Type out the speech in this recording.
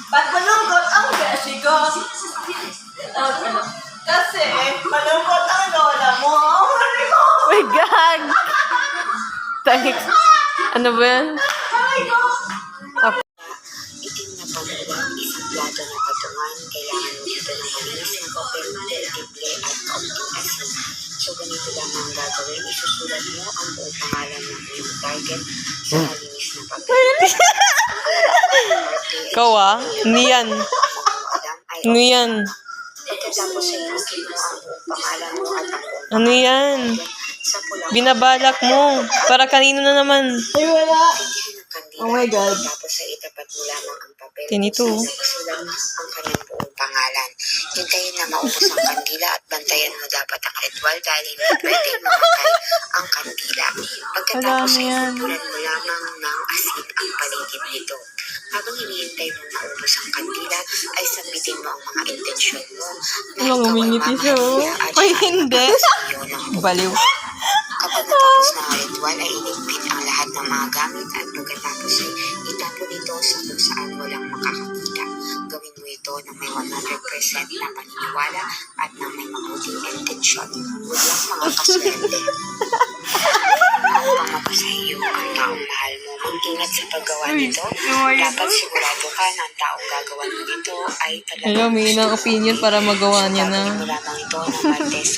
Ba't malungkot ang beshi ko? Kasi malungkot ang lola mo. My God! Thanks. Ano ba yan? Itim na pagbuwang isang plato ng patungan, kailangan mo dito ng malinis na papel, tible at kaunting asin. So ganito lang ang gagawin, isusulat mo ang buong pangalan ng iyong target sa malinis na papel. Ikaw Niyan. Ano yan? Pagkatapos ay ilukin mo ang buong pangalan mo at ang buong Ano yan? sa pulang Binabalak mo. Para kanino na naman? Ay, wala. tindihan ng kandila. Oh my God. Tapos ay itapat mo lamang ang papel. Tinito. Sa nakasulat ang kanyang buong pangalan. Hintayin na maubos ang kandila at bantayan mo dapat ang ritual dahil hindi pwedeng mamatay ang kandila. Pagkatapos Alam ay yan. pupunan mo lamang ng asin ang paligid nito. Habang hinihintay mo maubos ang kandila, ay sabitin mo ang mga intensyon mo na Walang ikaw ay umingiti siya, oh. mamahal niya at Ay, siya ay hindi. magpapasiyo ng buong Baliw. Kapag natapos na ang ritual ay iligpit ang lahat ng mga gamit at pagkatapos ay itapon ito sa kung saan walang makakakita. Gawin mo ito ng may 100% na paniniwala at ng may mabuting intensyon. Walang mga kaswerte. Upang mapasahiyo ang taong mahal mo, mag-ingat sa paggawa nito. Dapat sigurado ka na ang taong gagawa mo nito ay talagang Ayaw, may inang opinion para magawa niya na. Gagawin mo lamang ito ng Martes